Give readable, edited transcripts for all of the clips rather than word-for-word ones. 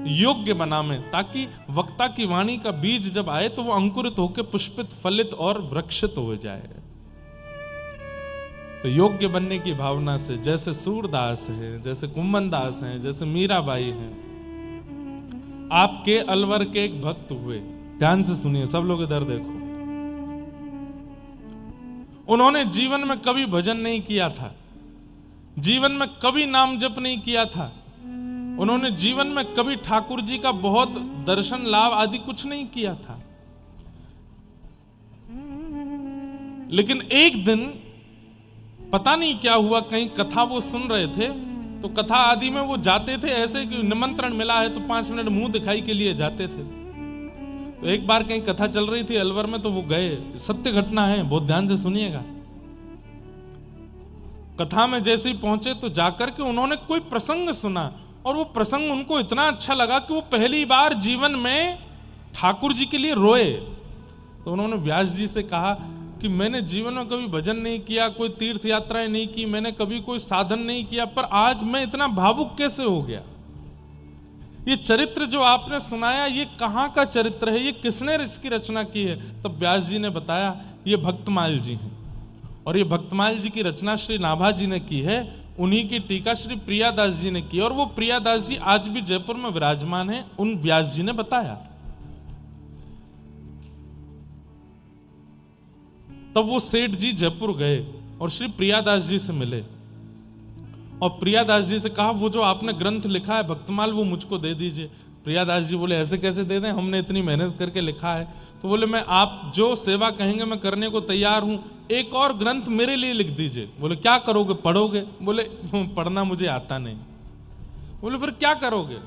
योग्य बनावे, ताकि वक्ता की वाणी का बीज जब आए तो वो अंकुरित होकर पुष्पित, फलित और वृक्षित हो जाए। तो योग्य बनने की भावना से, जैसे सूरदास है, जैसे कुंभन दास हैं, जैसे मीराबाई हैं, आपके अलवर के एक भक्त हुए। ध्यान से सुनिए सब लोग, इधर देखो। उन्होंने जीवन में कभी भजन नहीं किया था, जीवन में कभी नाम जप नहीं किया था, उन्होंने जीवन में कभी ठाकुर जी का बहुत दर्शन लाभ आदि कुछ नहीं किया था। लेकिन एक दिन पता नहीं क्या हुआ, कहीं कथा वो सुन रहे थे, तो कथा आदि में वो जाते थे, ऐसे कि निमंत्रण मिला है तो 5 मिनट मुंह दिखाई के लिए जाते थे। तो एक बार कहीं कथा चल रही थी अलवर में, तो वो गए। सत्य घटना है, बहुत ध्यान से सुनिएगा। कथा में जैसे ही पहुंचे तो जाकर के उन्होंने कोई प्रसंग सुना, और वो प्रसंग उनको इतना अच्छा लगा कि वो पहली बार जीवन में ठाकुर जी के लिए रोए। तो उन्होंने व्यास जी से कहा कि मैंने जीवन में कभी भजन नहीं किया, कोई तीर्थ यात्राएं नहीं की, मैंने कभी कोई साधन नहीं किया, पर आज मैं इतना भावुक कैसे हो गया। ये चरित्र जो आपने सुनाया, ये कहाँ का चरित्र है, ये किसने इसकी रचना की है? तब व्यास जी ने बताया ये भक्तमाल जी हैं, और ये भक्तमाल जी की रचना श्री नाभा जी ने की है, उन्हीं की टीका श्री प्रियादास जी ने की, और वो प्रियादास जी आज भी जयपुर में विराजमान हैं, उन व्यास जी ने बताया। तब वो सेठ जी जयपुर गए और श्री प्रियादास जी से मिले, और प्रियादास जी से कहा वो जो आपने ग्रंथ लिखा है भक्तमाल, वो मुझको दे दीजिए। प्रियादास जी बोले ऐसे कैसे दे दें, हमने इतनी मेहनत करके लिखा है। तो बोले मैं, आप जो सेवा कहेंगे मैं करने को तैयार हूं, एक और ग्रंथ मेरे लिए लिख दीजिए। बोले क्या करोगे, पढ़ोगे? बोले पढ़ना मुझे आता नहीं। बोले फिर क्या करोगे?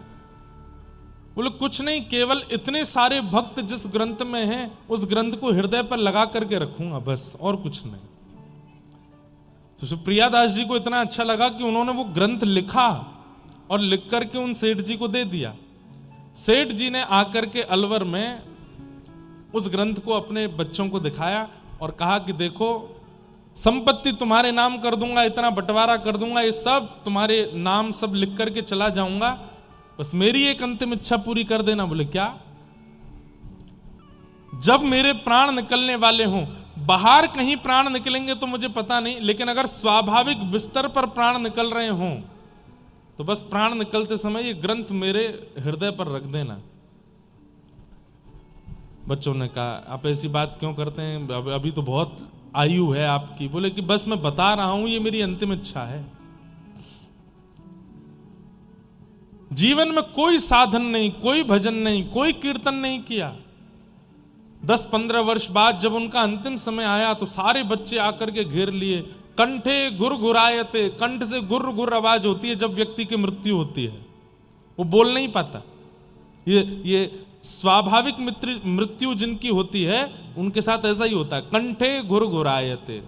बोले कुछ नहीं, केवल इतने सारे भक्त जिस ग्रंथ में हैं उस ग्रंथ को हृदय पर लगा करके रखूंगा, बस, और कुछ नहीं। तो प्रियादास जी को इतना अच्छा लगा कि उन्होंने वो ग्रंथ लिखा और लिख करके उन सेठ जी को दे दिया। सेठ जी ने आकर के अलवर में उस ग्रंथ को अपने बच्चों को दिखाया और कहा कि देखो, संपत्ति तुम्हारे नाम कर दूंगा, इतना बंटवारा कर दूंगा, ये सब तुम्हारे नाम सब लिख करके चला जाऊंगा, बस मेरी एक अंतिम इच्छा पूरी कर देना। बोले क्या? जब मेरे प्राण निकलने वाले हों, बाहर कहीं प्राण निकलेंगे तो मुझे पता नहीं, लेकिन अगर स्वाभाविक बिस्तर पर प्राण निकल रहे हों तो बस प्राण निकलते समय ये ग्रंथ मेरे हृदय पर रख देना। बच्चों ने कहा आप ऐसी बात क्यों करते हैं, अभी तो बहुत आयु है आपकी। बोले कि बस मैं बता रहा हूं, ये मेरी अंतिम इच्छा है। जीवन में कोई साधन नहीं, कोई भजन नहीं, कोई कीर्तन नहीं किया। 10-15 वर्ष बाद जब उनका अंतिम समय आया तो सारे बच्चे आकर के घेर लिए। कंठे गुरगुरायते, कंठ से गुर गुर आवाज होती है जब व्यक्ति की मृत्यु होती है, वो बोल नहीं पाता। ये स्वाभाविक मृत्यु जिनकी होती है उनके साथ ऐसा ही होता है, कंठे गुरगुरायते,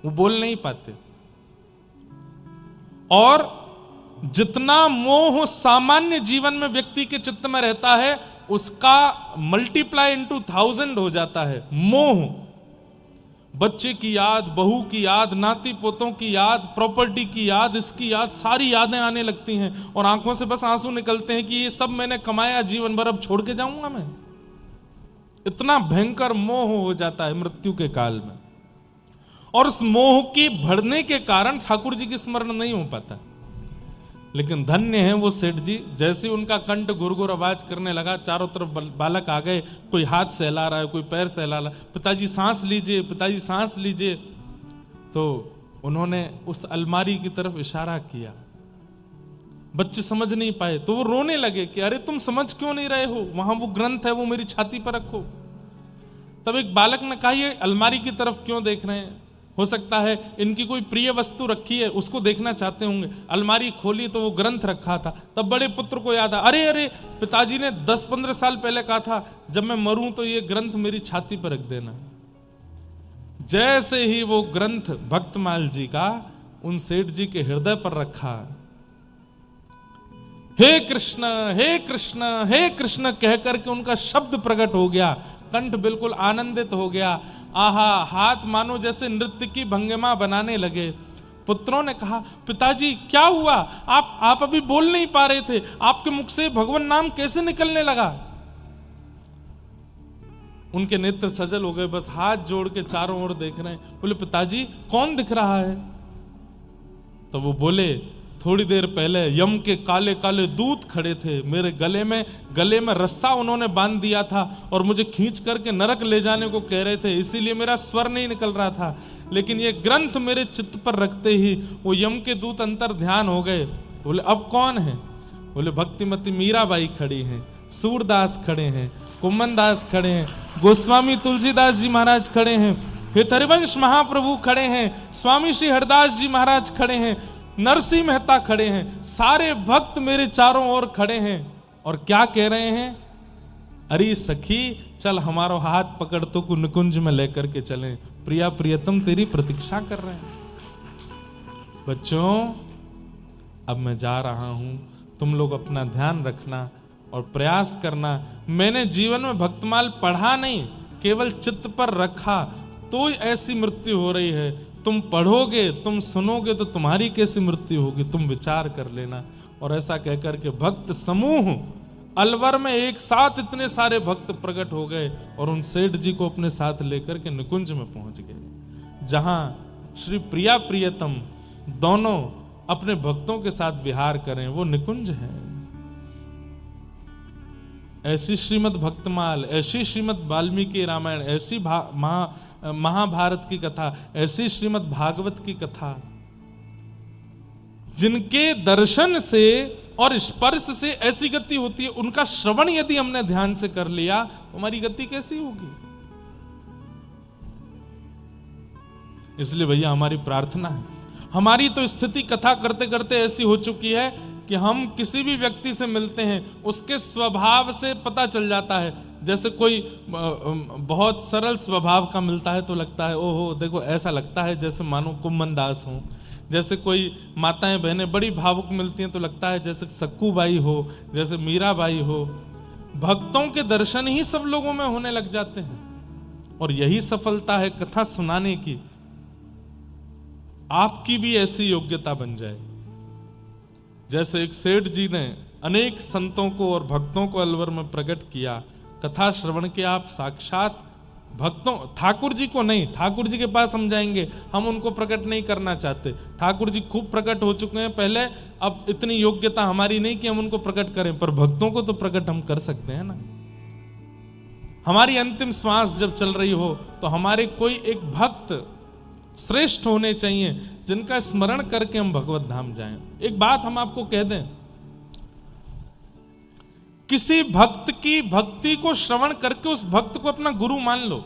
वो बोल नहीं पाते। और जितना मोह सामान्य जीवन में व्यक्ति के चित्त में रहता है उसका मल्टीप्लाई इनटू 1000 हो जाता है। मोह, बच्चे की याद, बहू की याद, नाती पोतों की याद, प्रॉपर्टी की याद, इसकी याद, सारी यादें आने लगती हैं और आंखों से बस आंसू निकलते हैं कि ये सब मैंने कमाया जीवन भर, अब छोड़ के जाऊंगा मैं। इतना भयंकर मोह हो जाता है मृत्यु के काल में, और उस मोह की बढ़ने के कारण ठाकुर जी की स्मरण नहीं हो पाता। लेकिन धन्य है वो सेठ जी, जैसे उनका कंठ गुरगुर आवाज करने लगा, चारों तरफ बालक आ गए, कोई हाथ सहला रहा है, कोई पैर सहला रहा है, पिताजी सांस लीजिए, पिताजी सांस लीजिए। तो उन्होंने उस अलमारी की तरफ इशारा किया, बच्चे समझ नहीं पाए तो वो रोने लगे कि अरे तुम समझ क्यों नहीं रहे हो, वहां वो ग्रंथ है, वो मेरी छाती पर रखो। तब एक बालक ने कहा ये अलमारी की तरफ क्यों देख रहे हैं, हो सकता है इनकी कोई प्रिय वस्तु रखी है उसको देखना चाहते होंगे। अलमारी खोली तो वो ग्रंथ रखा था। तब बड़े पुत्र को याद आया, अरे पिताजी ने 10-15 साल पहले कहा था जब मैं मरूं तो ये ग्रंथ मेरी छाती पर रख देना। जैसे ही वो ग्रंथ भक्तमाल जी का उन सेठ जी के हृदय पर रखा, हे कृष्ण हे कृष्ण हे कृष्ण कहकर के उनका शब्द प्रकट हो गया, कंठ बिल्कुल आनंदित हो गया। आहा, हाथ मानो जैसे नृत्य की भंगिमा बनाने लगे, पुत्रों ने कहा, पिताजी क्या हुआ? आप अभी बोल नहीं पा रहे थे, आपके मुख से भगवान नाम कैसे निकलने लगा? उनके नेत्र सजल हो गए, बस हाथ जोड़ के चारों ओर देख रहे हैं। बोले, पिताजी कौन दिख रहा है? तो वो बोले, थोड़ी देर पहले यम के काले काले दूत खड़े थे, मेरे गले में रस्सा उन्होंने बांध दिया था और मुझे खींच करके नरक ले जाने को कह रहे थे, इसीलिए मेरा स्वर नहीं निकल रहा था। लेकिन ये ग्रंथ मेरे चित्त पर रखते ही वो यम के दूत अंतर ध्यान हो गए। बोले, अब कौन है? बोले, भक्तिमती मीराबाई खड़ी हैं, सूरदास खड़े हैं, कुम्मन दास खड़े हैं, गोस्वामी तुलसीदास जी महाराज खड़े हैं, हरिवंश महाप्रभु खड़े हैं, स्वामी श्री हरदास जी महाराज खड़े हैं, नरसिंह मेहता खड़े हैं, सारे भक्त मेरे चारों ओर खड़े हैं। और क्या कह रहे हैं? अरे सखी, चल हमारा हाथ पकड़ तो को निकुंज में लेकर के चलें, प्रिया प्रियतम तेरी प्रतीक्षा कर रहे हैं। बच्चों, अब मैं जा रहा हूं, तुम लोग अपना ध्यान रखना और प्रयास करना। मैंने जीवन में भक्तमाल पढ़ा नहीं, केवल चित्त पर रखा, तो ऐसी मृत्यु हो रही है। तुम पढ़ोगे, तुम सुनोगे तो तुम्हारी कैसी मृत्यु होगी, तुम विचार कर लेना। और ऐसा कहकर के भक्त समूह अलवर में एक साथ इतने सारे भक्त प्रकट हो गए और उन सेठ जी को अपने साथ लेकर के निकुंज में पहुंच गए, जहां श्री प्रिया प्रियतम दोनों अपने भक्तों के साथ विहार करें, वो निकुंज है। ऐसी श्रीमद् भक्तमाल, ऐसी श्रीमद् वाल्मीकि रामायण, ऐसी महाभारत की कथा, ऐसी श्रीमद् भागवत की कथा, जिनके दर्शन से और स्पर्श से ऐसी गति होती है, उनका श्रवण यदि हमने ध्यान से कर लिया तो हमारी गति कैसी होगी? इसलिए भैया हमारी प्रार्थना है, हमारी तो स्थिति कथा करते करते ऐसी हो चुकी है कि हम किसी भी व्यक्ति से मिलते हैं, उसके स्वभाव से पता चल जाता है। जैसे कोई बहुत सरल स्वभाव का मिलता है तो लगता है ओहो देखो, ऐसा लगता है जैसे मानो कुम्मन दास हो। जैसे कोई माताएं बहनें बड़ी भावुक मिलती हैं तो लगता है जैसे सक्कू बाई हो, जैसे मीराबाई हो। भक्तों के दर्शन ही सब लोगों में होने लग जाते हैं और यही सफलता है कथा सुनाने की। आपकी भी ऐसी योग्यता बन जाए जैसे एक सेठ जी ने अनेक संतों को और भक्तों को अलवर में प्रकट किया। कथा श्रवण के आप साक्षात भक्तों, ठाकुर जी को नहीं, ठाकुर जी के पास हम जाएंगे, हम उनको प्रकट नहीं करना चाहते। ठाकुर जी खूब प्रकट हो चुके हैं पहले, अब इतनी योग्यता हमारी नहीं कि हम उनको प्रकट करें, पर भक्तों को तो प्रकट हम कर सकते हैं ना। हमारी अंतिम श्वास जब चल रही हो तो हमारे कोई एक भक्त श्रेष्ठ होने चाहिए जिनका स्मरण करके हम भगवत धाम जाएं। एक बात हम आपको कह दें, किसी भक्त की भक्ति को श्रवण करके उस भक्त को अपना गुरु मान लो।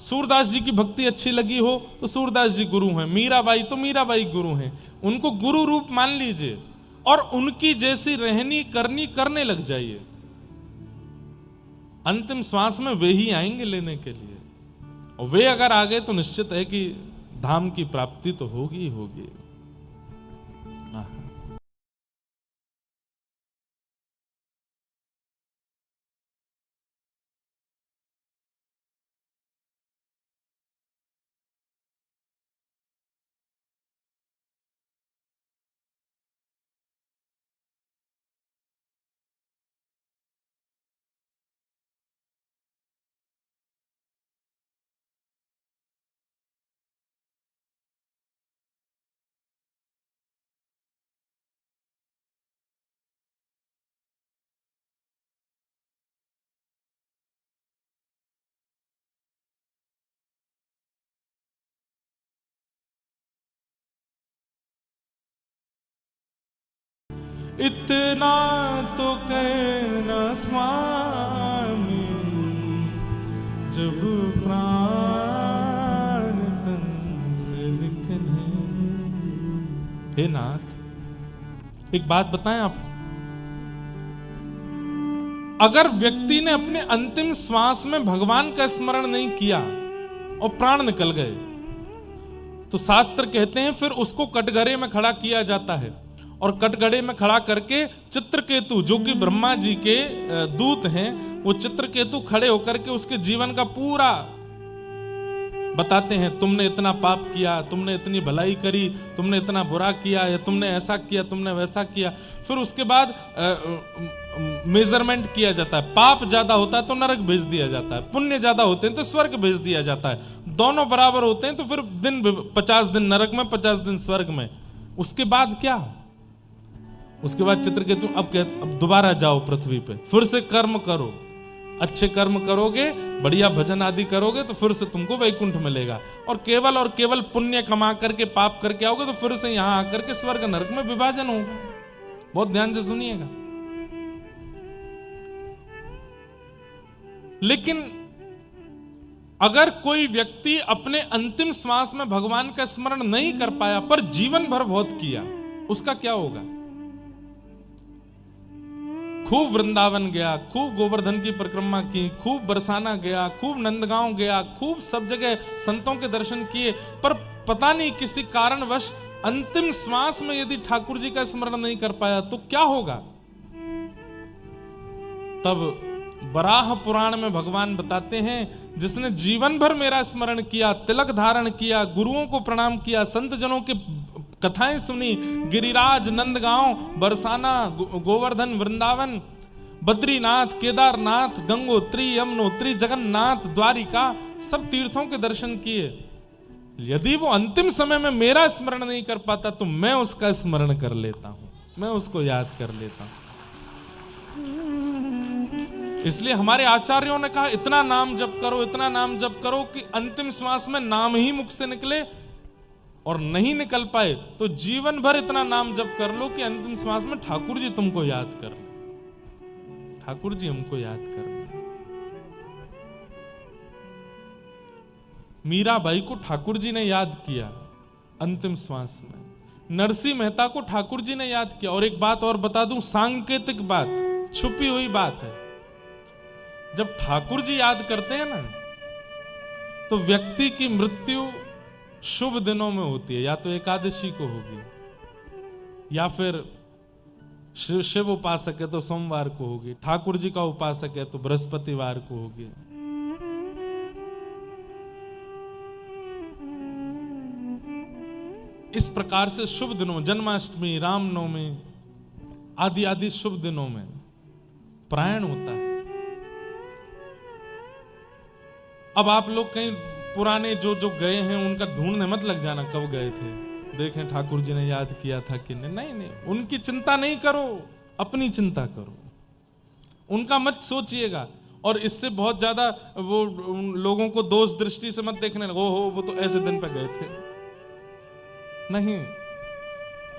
सूरदास जी की भक्ति अच्छी लगी हो तो सूरदास जी गुरु हैं, मीराबाई तो मीराबाई गुरु हैं, उनको गुरु रूप मान लीजिए और उनकी जैसी रहनी करनी करने लग जाइए। अंतिम श्वास में वे ही आएंगे लेने के लिए, और वे अगर आ गए तो निश्चित है कि धाम की प्राप्ति तो होगी ही होगी। इतना तो कहना स्वामी, जब प्राण तन से निकले। हे नाथ, एक बात बताएं आपको, अगर व्यक्ति ने अपने अंतिम श्वास में भगवान का स्मरण नहीं किया और प्राण निकल गए तो शास्त्र कहते हैं फिर उसको कटघरे में खड़ा किया जाता है और कटघरे में खड़ा करके चित्रकेतु, जो कि ब्रह्मा जी के दूत हैं, वो चित्रकेतु खड़े होकर के उसके जीवन का पूरा बताते हैं तुमने इतना पाप किया, तुमने इतनी भलाई करी, तुमने इतना बुरा किया, या तुमने ऐसा किया, तुमने वैसा किया। फिर उसके बाद मेजरमेंट किया जाता है। पाप ज्यादा होता है तो नरक भेज दिया जाता है, पुण्य ज्यादा होते हैं तो स्वर्ग भेज दिया जाता है। दोनों बराबर होते हैं तो फिर 50 दिन नरक में, 50 दिन स्वर्ग में। उसके बाद क्या? उसके बाद चित्रकेतु अब दोबारा जाओ पृथ्वी पे, फिर से कर्म करो, अच्छे कर्म करोगे, बढ़िया भजन आदि करोगे तो फिर से तुमको वैकुंठ मिलेगा। और केवल पुण्य कमा करके पाप करके आओगे तो फिर से यहां आकर के स्वर्ग नरक में विभाजन होगा। बहुत ध्यान से सुनिएगा। लेकिन अगर कोई व्यक्ति अपने अंतिम श्वास में भगवान का स्मरण नहीं कर पाया पर जीवन भर बहुत किया, उसका क्या होगा? खूब वृंदावन गया, खूब गोवर्धन की परिक्रमा की, खूब बरसाना गया, खूब नंदगांव गया, खूब सब जगह संतों के दर्शन किए, पर पता नहीं किसी कारणवश अंतिम श्वास में यदि ठाकुर जी का स्मरण नहीं कर पाया तो क्या होगा? तब बराह पुराण में भगवान बताते हैं, जिसने जीवन भर मेरा स्मरण किया, तिलक धारण किया, गुरुओं को प्रणाम किया, संत जनों के कथाएं सुनी, गिरिराज, नंदगांव, बरसाना, गोवर्धन, वृंदावन, बद्रीनाथ, केदारनाथ, गंगोत्री, यमुनोत्री, जगन्नाथ, द्वारिका, सब तीर्थों के दर्शन किए, यदि वो अंतिम समय में मेरा स्मरण नहीं कर पाता तो मैं उसका स्मरण कर लेता हूं, मैं उसको याद कर लेता हूं। इसलिए हमारे आचार्यों ने कहा इतना नाम जप करो, इतना नाम जप करो कि अंतिम श्वास में नाम ही मुख से निकले, और नहीं निकल पाए तो जीवन भर इतना नाम जप कर लो कि अंतिम श्वास में ठाकुर जी तुमको याद कर ले, ठाकुर जी हमको याद कर ले। मीराबाई को ठाकुर जी ने याद किया अंतिम श्वास में, नरसिंह मेहता को ठाकुर जी ने याद किया। और एक बात और बता दूं, सांकेतिक बात, छुपी हुई बात है, जब ठाकुर जी याद करते हैं ना तो व्यक्ति की मृत्यु शुभ दिनों में होती है, या तो एकादशी को होगी, या फिर शिव उपासक है तो सोमवार को होगी, ठाकुर जी का उपासक है तो बृहस्पतिवार को होगी। इस प्रकार से शुभ दिनों, जन्माष्टमी, रामनवमी आदि आदि शुभ दिनों में प्रयाण होता है। अब आप लोग कहीं पुराने जो गए हैं उनका ढूंढने मत लग जाना कब गए थे, देखें ठाकुर जी ने याद किया था कि नहीं। नहीं, उनकी चिंता नहीं करो, अपनी चिंता करो, उनका मत सोचिएगा। और इससे बहुत ज्यादा वो लोगों को दोष दृष्टि से मत देखने लगो, हो वो तो ऐसे दिन पे गए थे। नहीं,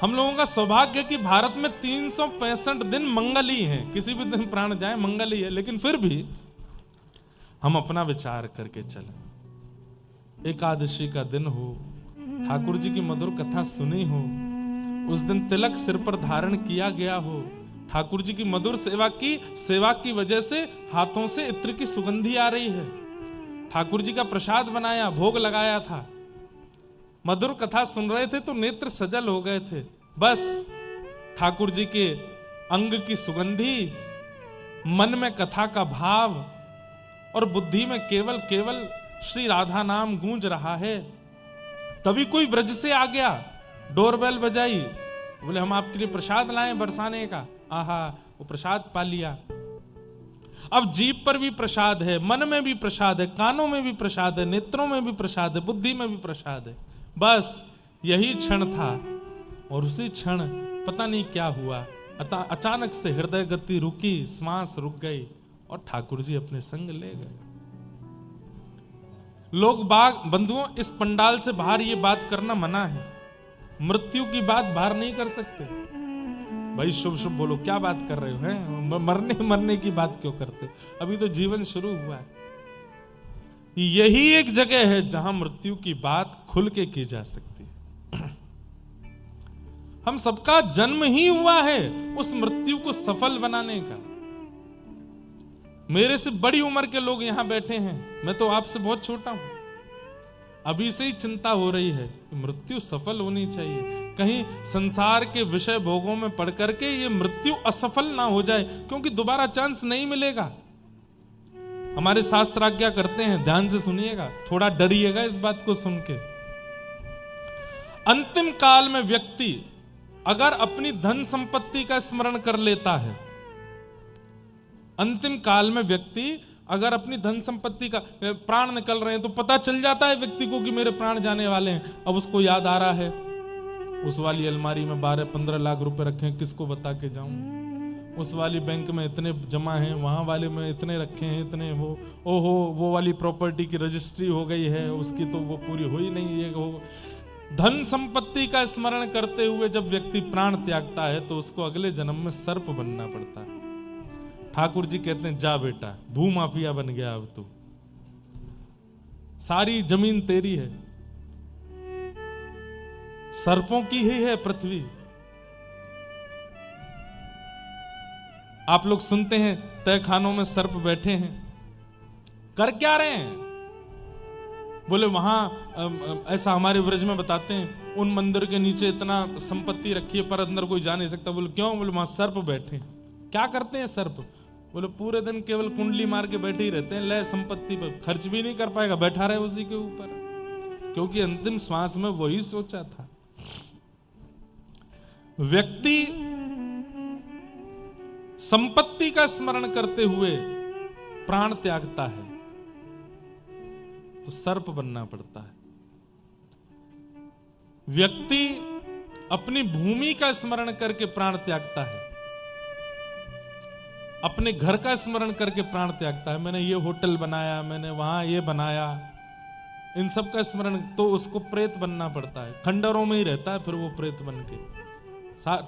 हम लोगों का सौभाग्य है कि भारत में 365 दिन मंगल ही है, किसी भी दिन प्राण जाए मंगल ही है, लेकिन फिर भी हम अपना विचार करके चलें। एकादशी का दिन हो, ठाकुर जी की मधुर कथा सुनी हो, उस दिन तिलक सिर पर धारण किया गया हो, ठाकुर जी की मधुर सेवा की वजह से हाथों से इत्र की सुगंधी आ रही है, ठाकुर जी का प्रसाद बनाया, भोग लगाया था, मधुर कथा सुन रहे थे तो नेत्र सजल हो गए थे। बस ठाकुर जी के अंग की सुगंधी, मन में कथा का भाव और बुद्धि में केवल श्री राधा नाम गूंज रहा है। तभी कोई ब्रज से आ गया, डोरबेल बजाई, बोले हम आपके लिए प्रसाद लाए बरसाने का। आहा, वो प्रसाद पा लिया। अब जीभ पर भी प्रसाद है, मन में भी प्रसाद है, कानों में भी प्रसाद है, नेत्रों में भी प्रसाद है, बुद्धि में भी प्रसाद है। बस यही क्षण था, और उसी क्षण पता नहीं क्या हुआ, अचानक से हृदय गति रुकी, श्वास रुक गई और ठाकुर जी अपने संग ले गए। लोग बाग बंधुओं, इस पंडाल से बाहर ये बात करना मना है, मृत्यु की बात बाहर नहीं कर सकते। भाई शुभ शुभ बोलो, क्या बात कर रहे हो, हैं मरने की बात क्यों करते, अभी तो जीवन शुरू हुआ है। यही एक जगह है जहां मृत्यु की बात खुल के की जा सकती है। हम सबका जन्म ही हुआ है उस मृत्यु को सफल बनाने का। मेरे से बड़ी उम्र के लोग यहां बैठे हैं, मैं तो आपसे बहुत छोटा हूं। अभी से ही चिंता हो रही है कि मृत्यु सफल होनी चाहिए, कहीं संसार के विषय भोगों में पड़ करके ये मृत्यु असफल ना हो जाए, क्योंकि दोबारा चांस नहीं मिलेगा। हमारे शास्त्र आज्ञा करते हैं, ध्यान से सुनिएगा, थोड़ा डरिएगा इस बात को सुन के। अंतिम काल में व्यक्ति अगर अपनी धन संपत्ति का स्मरण कर लेता है, अंतिम काल में व्यक्ति अगर अपनी धन संपत्ति का, प्राण निकल रहे हैं तो पता चल जाता है व्यक्ति को कि मेरे प्राण जाने वाले हैं। अब उसको याद आ रहा है, उस वाली अलमारी में 12-15 लाख रुपए रखे हैं, किसको बता के जाऊं, उस वाली बैंक में इतने जमा हैं, वहां वाले में इतने रखे हैं, इतने वो, ओहो वो वाली प्रॉपर्टी की रजिस्ट्री हो गई है, उसकी तो वो पूरी हुई नहीं है। वो धन संपत्ति का स्मरण करते हुए जब व्यक्ति प्राण त्यागता है तो उसको अगले जन्म में सर्प बनना पड़ता है। ठाकुर जी कहते हैं, जा बेटा, भू माफिया बन गया, अब तू सारी जमीन तेरी है, सर्पों की ही है पृथ्वी। आप लोग सुनते हैं तहखानों में सर्प बैठे हैं, कर क्या रहे हैं? बोले वहां ऐसा हमारे व्रज में बताते हैं, उन मंदिर के नीचे इतना संपत्ति रखी है पर अंदर कोई जा नहीं सकता। बोले क्यों? बोले वहां सर्प बैठे हैं। क्या करते हैं सर्प? बोले पूरे दिन केवल कुंडली मार के बैठे ही रहते हैं, ले संपत्ति पर खर्च भी नहीं कर पाएगा, बैठा रहे उसी के ऊपर, क्योंकि अंतिम श्वास में वही सोचा था। व्यक्ति संपत्ति का स्मरण करते हुए प्राण त्यागता है तो सर्प बनना पड़ता है। व्यक्ति अपनी भूमि का स्मरण करके प्राण त्यागता है, अपने घर का स्मरण करके प्राण त्यागता है। मैंने ये होटल बनाया, मैंने वहां ये बनाया, इन सब का स्मरण, तो उसको प्रेत बनना पड़ता है। खंडरों में ही रहता है फिर वो प्रेत बन के।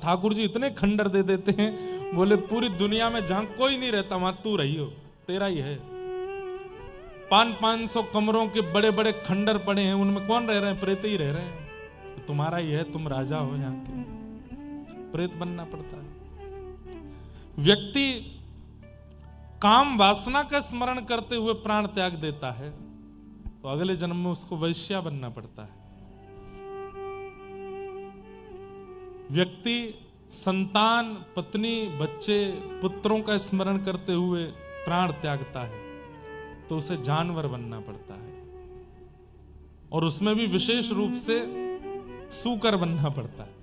ठाकुर जी इतने खंडर दे देते हैं, बोले पूरी दुनिया में जहां कोई नहीं रहता वहां तू रही हो, तेरा ही है। 500 कमरों के बड़े बड़े खंडर पड़े हैं, उनमें कौन रह रहे हैं? प्रेत ही रह रहे हैं। तो तुम्हारा ही है, तुम राजा हो यहाँ के, प्रेत बनना पड़ता है। व्यक्ति काम वासना का स्मरण करते हुए प्राण त्याग देता है तो अगले जन्म में उसको वैश्या बनना पड़ता है। व्यक्ति संतान, पत्नी, बच्चे, पुत्रों का स्मरण करते हुए प्राण त्यागता है तो उसे जानवर बनना पड़ता है, और उसमें भी विशेष रूप से सूकर बनना पड़ता है,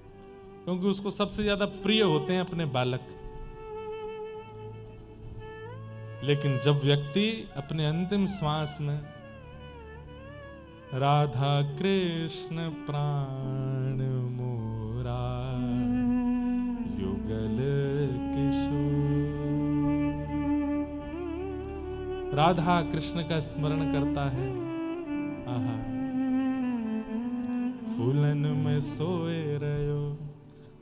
क्योंकि उसको सबसे ज्यादा प्रिय होते हैं अपने बालक। लेकिन जब व्यक्ति अपने अंतिम श्वास में राधा कृष्ण प्राण मोरा युगल किशोर, राधा कृष्ण का स्मरण करता है, आहा फूलन में सोए रहो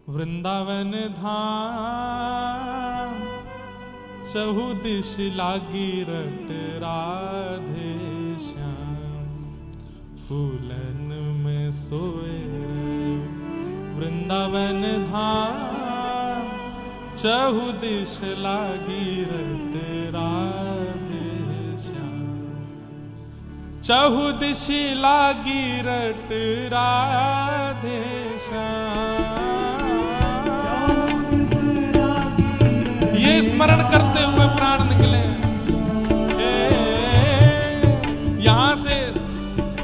वृंदावन धाम, चहु दिश लागी रट राधे श्याम, फूलन में सोए वृंदावन धाम, चहु दिश लागी रट राधे श्याम, चहु दिश लागी रट राधे श्याम। ये स्मरण करते हुए प्राण निकले। यहां से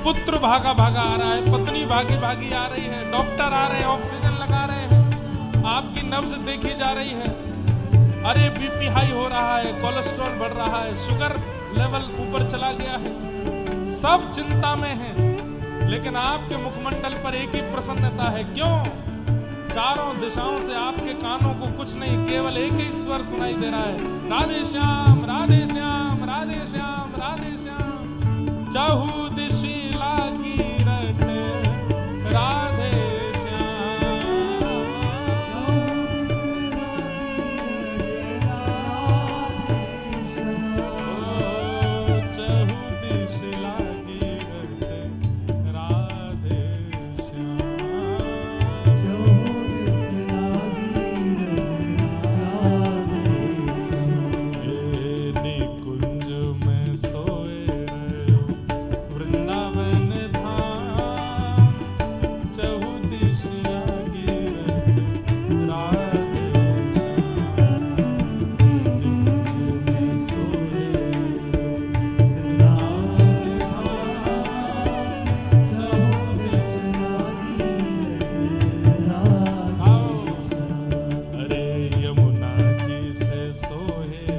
पुत्र भागा भागा आ रहा है, पत्नी भागी भागी आ रही है, डॉक्टर आ रहे हैं, ऑक्सीजन लगा रहे हैं, आपकी नब्ज देखी जा रही है, अरे बीपी हाई हो रहा है, कोलेस्ट्रॉल बढ़ रहा है, शुगर लेवल ऊपर चला गया है, सब चिंता में है। लेकिन आपके मुखमंडल पर एक ही प्रसन्नता है। क्यों? चारों दिशाओं से आपके कानों को कुछ नहीं, केवल एक ही स्वर सुनाई दे रहा है, राधे श्याम राधे श्याम राधे श्याम राधे श्याम, चहु दिशि लागी रट राधे वृंदावन सोहे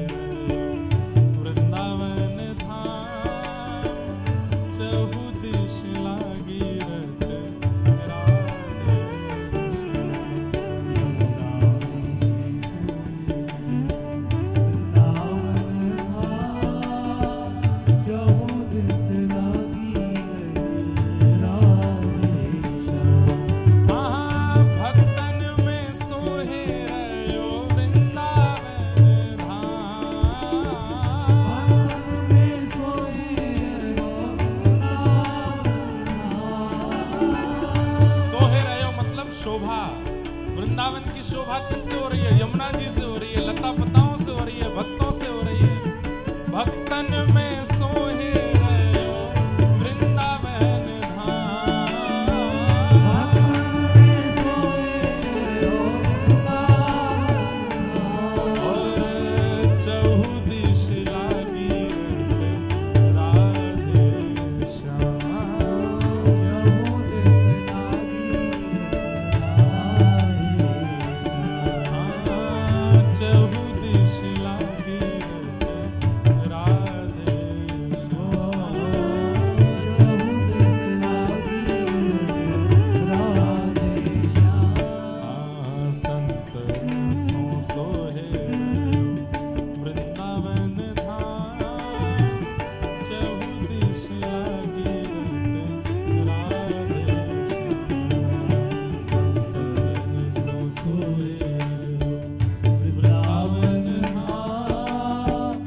वृंदावन धाम चहु दिश लागी रट राधे भक्तन में सोहे रयो वृंदावन सोहे रयो मतलब शोभा। वृंदावन की शोभा किससे हो रही है? यमुना जी से हो रही है, लता पताओं से हो रही है, भक्तों से हो रही है। भक्तन में सोहे रयो वृंदावन और चहु दिश लागी राधे चहु दिश लागी राधे संत सो सोहे वृंदावन धाम चहु दिश लागी राधे संत सो सोहे वृंदावन धाम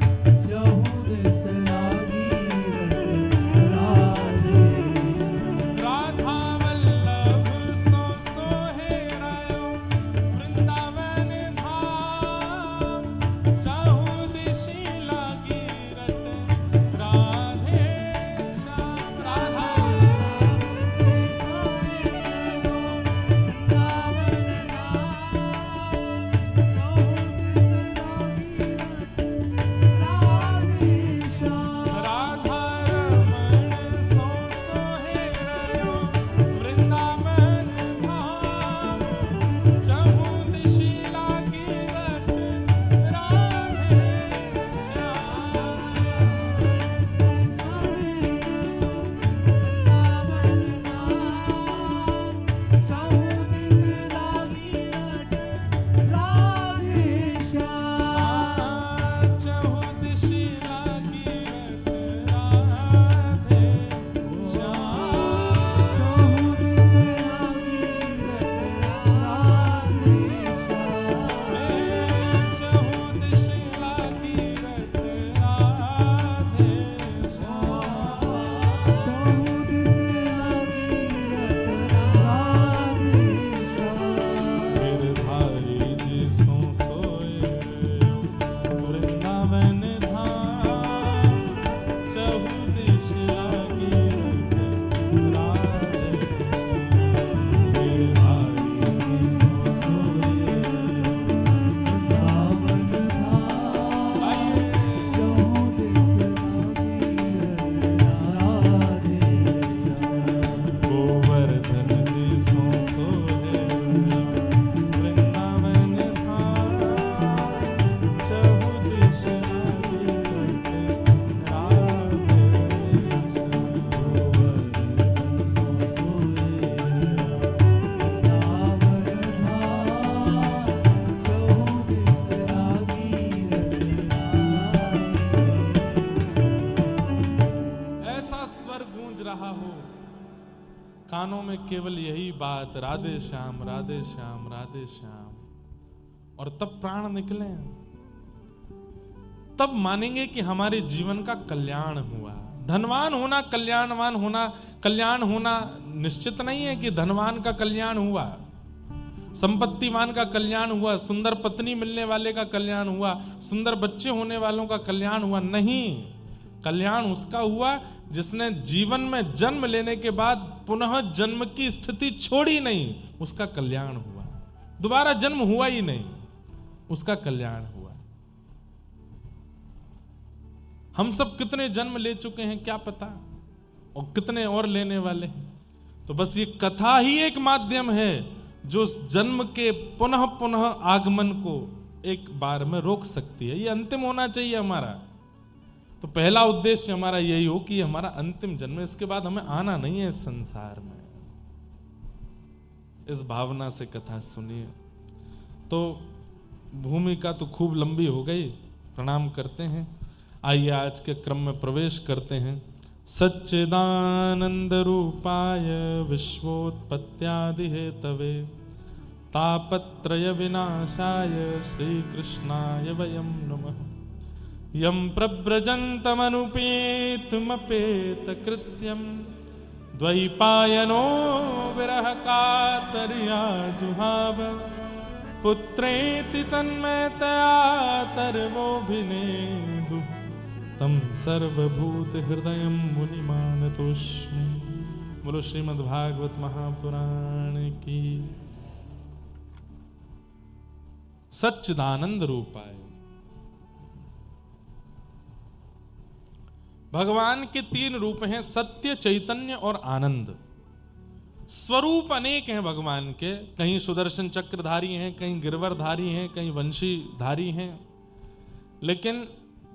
राधा वल्लभ सो सोहे रयो वृंदावन धाम चहु दिश लागी रट राधे श्याम राधा राधा रमण सो सोहे रयो वृंदावन धाम चहु दिश लागी रट राधे चहु दिश लागी रट राधे चहु दिश लागी रट राधे गिरधारी जी सो सोए वृंदावन धाम चहु दिश लागी रट राधे गिरधारी जी सो सोए गोवर्धन जी सो सोहे वृंदावन धाम चहु दिश लागी रट राधे ऐसा स्वर गूंज रहा हो कानों में केवल यही बात राधे श्याम राधे श्याम राधे श्याम, और तब प्राण निकले, तब मानेंगे कि हमारे जीवन का कल्याण हुआ। धनवान होना कल्याण होना निश्चित नहीं है कि धनवान का कल्याण हुआ, संपत्तिवान का कल्याण हुआ, सुंदर पत्नी मिलने वाले का कल्याण हुआ, सुंदर बच्चे होने वालों का कल्याण हुआ। नहीं, कल्याण उसका हुआ जिसने जीवन में जन्म लेने के बाद पुनः जन्म की स्थिति छोड़ी नहीं, उसका कल्याण हुआ। दोबारा जन्म हुआ ही नहीं, उसका कल्याण हुआ। हम सब कितने जन्म ले चुके हैं क्या पता, और कितने और लेने वाले हैं। तो बस ये कथा ही एक माध्यम है जो उस जन्म के पुनः पुनः आगमन को एक बार में रोक सकती है। ये अंतिम होना चाहिए हमारा। तो पहला उद्देश्य हमारा यही हो कि हमारा अंतिम जन्म, इसके बाद हमें आना नहीं है इस संसार में। इस भावना से कथा सुनिए। तो भूमिका तो खूब लंबी हो गई, प्रणाम करते हैं। आइए आज के क्रम में प्रवेश करते हैं। सच्चिदानंद रूपाय विश्वोत्पत्त्यादि हेतवे तापत्रय विनाशाय श्री कृष्णाय वयं नमः। यं प्रव्रजन्तमनुपेतमपेत कृत्यं द्वैपायनो विरह कातर्या जुहाव पुत्रेति तन्मयतया तर्वोऽभिनेदुः तं सर्वभूत हृदयं मुनिमानतोऽस्मि। बोलो श्रीमद्भागवत महापुराण की। सच्चिदानंद रूपाय, भगवान के 3 रूप हैं, सत्य, चैतन्य और आनंद। स्वरूप अनेक हैं भगवान के, कहीं सुदर्शन चक्रधारी हैं, कहीं गिरवरधारी हैं, कहीं वंशीधारी हैं, लेकिन